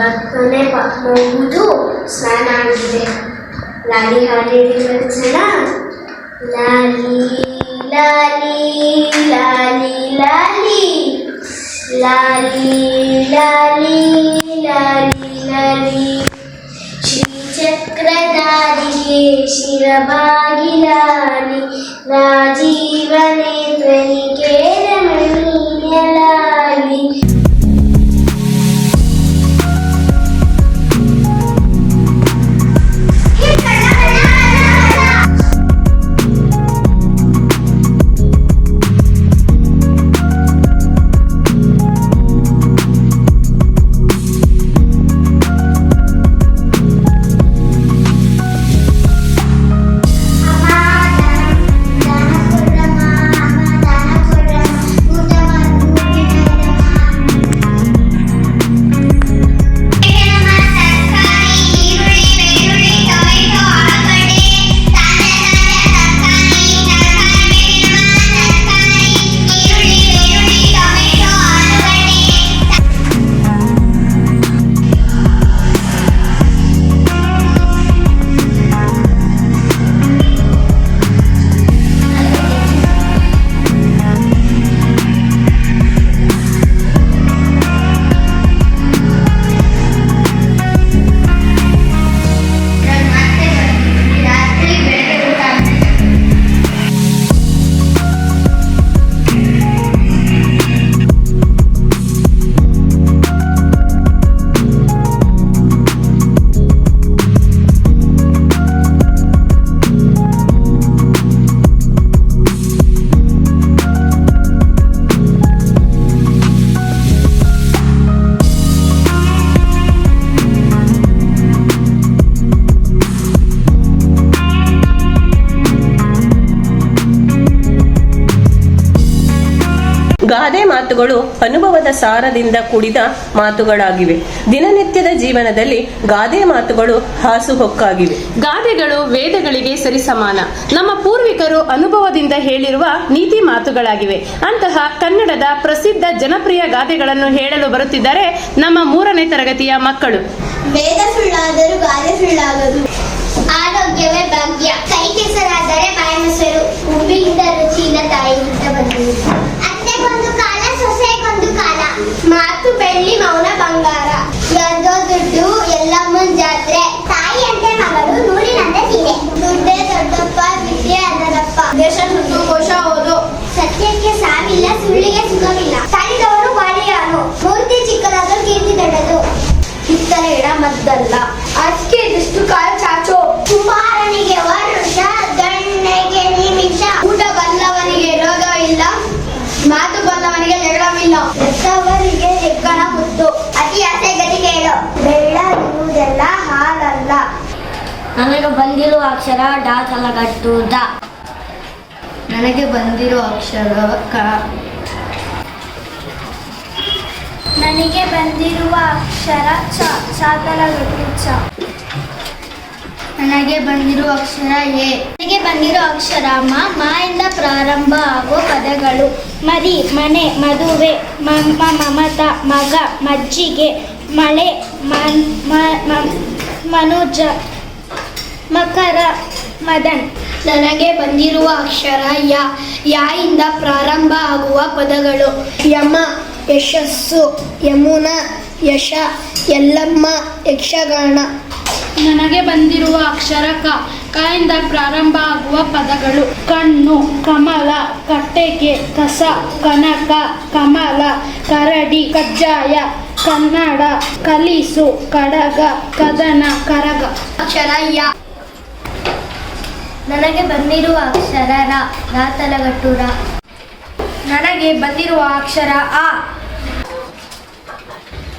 ಮತ್ತೊಂದೇ ಮಗುದು ಸ್ನಾನ ಆಗಿದೆ. ಲಾಲಿ ಹಾಡಿರಿ ಮನುಷ್ಯನ ಲಾಲಿ ಲಾಲಿ ಲಾಲಿ ಲಾಲಿ ಲಾಲಿ ಲಾಲಿ ಲಾಲಿ ಲಾಲಿ ಶ್ರೀಚಕ್ರಧಾರಿಗೆ ಶಿರಬಾಗಿ ಲಾಲಿ ರಾಜೀವನೇತ್ರನಿಗೆ ರಮಣೀಯ ಲಾಲಿ. ಗಾದೆ ಮಾತುಗಳು ಅನುಭವದ ಸಾರದಿಂದ ಕೂಡಿದ ಮಾತುಗಳಾಗಿವೆ. ದಿನನಿತ್ಯದ ಜೀವನದಲ್ಲಿ ಗಾದೆ ಮಾತುಗಳು ಹಾಸುಹೊಕ್ಕಾಗಿವೆ. ಗಾದೆಗಳು ವೇದಗಳಿಗೆ ಸರಿಸಮಾನ. ನಮ್ಮ ಪೂರ್ವಿಕರು ಅನುಭವದಿಂದ ಹೇಳಿರುವ ನೀತಿ ಮಾತುಗಳಾಗಿವೆ. ಅಂತಹ ಕನ್ನಡದ ಪ್ರಸಿದ್ಧ ಜನಪ್ರಿಯ ಗಾದೆಗಳನ್ನು ಹೇಳಲು ಬರುತ್ತಿದ್ದಾರೆ ನಮ್ಮ 3ನೇ ತರಗತಿಯ ಮಕ್ಕಳು. ವೇದ ಸುಳ್ಳಾದರೂ ಗಾದೆ ಸುಳ್ಳಾಗದು. ಆರೋಗ್ಯವೇ ಭಾಗ್ಯ. ಕೈ ಕೆಸರಾದರೆ ಬಾಯಿ ಮೊಸರು. ಉಬ್ಬಿಗಿಂತ ರುಚಿಯಿಂದ ತಾಯಿಗಿಂತ ಬಂದಿದೆ. ಅತ್ತೆಗೊಂದು ಕಾಲ ಸೊಸೆಗೊಂದು ಕಾಲ. ಮಾತು ಬೆಳ್ಳಿ ಮೌನ ಬಂಗಾರ. ಯಾರ್ದೋ ದುಡ್ಡು ಎಲ್ಲಮ್ಮನ ಜಾತ್ರೆ. ತಾಯಿಯಂತೆ ಮಗಳು ನೂರಿನಂತೆ ಸೀರೆ. ದುಡ್ಡೇ ದೊಡ್ಡಪ್ಪ ವಿದ್ಯೆ ಅದರಪ್ಪ. ದೇಶ ಸುತ್ತು ಕೋಶ ಓದು. ಸತ್ಯಕ್ಕೆ ಸಾವಿಲ್ಲ ಸುಳ್ಳಿಗೆ ಸುಖವಿಲ್ಲ. ತಾಳಿದವನು ಬಾಳಿಯಾನು. ಮೂರ್ತಿ ಚಿಕ್ಕದಾದರೂ ಕೀರ್ತಿ ದೊಡ್ಡದು. ಕಿತ್ತಲ ಎಡ ಮದ್ದಲ್ಲ. ಅಷ್ಟೇ ಇದಿಷ್ಟು ಕಾಲ ಚಾಚೋ. ಕುಮಾರನಿಗೆ ವರುಷ ಗಣ್ಣೆಗೆ ನಿಮಿಷ. ಊಟ ಬಲ್ಲವನಿಗೆ ರೋಗ ಇಲ್ಲ. ಮಾತು ಬಲ್ಲವನಿಗೆ ಜಗಳವಿಲ್ಲ. ಎತ್ತವರಿಗೆ ಹೆಗ್ಗಣ ಮುದ್ದು. ಅತಿ ಆಸೆ ಗತಿ ಕೇಳು. ಬೆಳ್ಳಗಿರುವುದೆಲ್ಲ ಹಾಲಲ್ಲ. ನನಗೆ ಬಂದಿರುವ ಅಕ್ಷರ ಡಾ ತಲಗಟ್ಟು ದ. ನನಗೆ ಬಂದಿರೋ ಅಕ್ಷರ ಕ. ನನಗೆ ಬಂದಿರುವ ಅಕ್ಷರ ಚ. ಚಾತಲಗಟ್ಟು ಚ. ನನಗೆ ಬಂದಿರುವ ಅಕ್ಷರ ಎ. ನನಗೆ ಬಂದಿರೋ ಅಕ್ಷರ ಮ. ಮ ಇಂದ ಪ್ರಾರಂಭ ಆಗೋ ಪದಗಳು ಮರಿ, ಮನೆ, ಮದುವೆ, ಮಮತ, ಮಗ, ಮಜ್ಜಿಗೆ, ಮಳೆ, ಮನುಜ, ಮಕರ, ಮದನ್. ನನಗೆ ಬಂದಿರುವ ಅಕ್ಷರ ಯ. ಯ ಇಂದ ಪ್ರಾರಂಭ ಆಗುವ ಪದಗಳು ಯಮ, ಯಶಸ್ಸು, ಯಮುನ, ಯಶ, ಯಲ್ಲಮ್ಮ, ಯಕ್ಷಗಾನ. ನನಗೆ ಬಂದಿರುವ ಅಕ್ಷರ ಕ. ಕ ಇಂದ ಪ್ರಾರಂಭ ಆಗುವ ಪದಗಳು ಕಣ್ಣು, ಕಮಲ, ಕಟ್ಟೆಗೆ, ಕಸ, ಕನಕ, ಕಮಲ, ಕರಡಿ, ಕಜ್ಜಾಯ, ಕನ್ನಡ, ಕಲಿಸು, ಕಡಗ, ಕದನ, ಕರಗ. ಅಕ್ಷರ ಯ. ನನಗೆ ಬಂದಿರುವ ಅಕ್ಷರ ರ. ರಾತಲಗಟ್ಟು ರ. ನನಗೆ ಬಂದಿರುವ ಅಕ್ಷರ ಆ.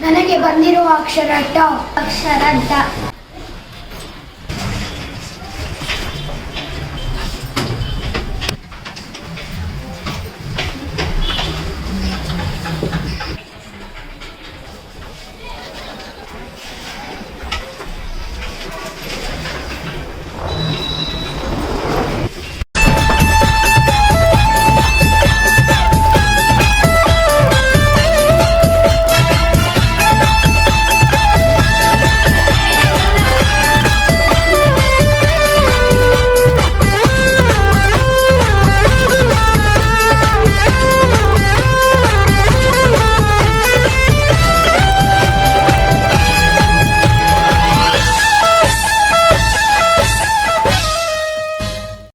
ನನಗೆ ಬಂದಿರುವ ಅಕ್ಷರ ಟ. ಅಕ್ಷರ ಡ.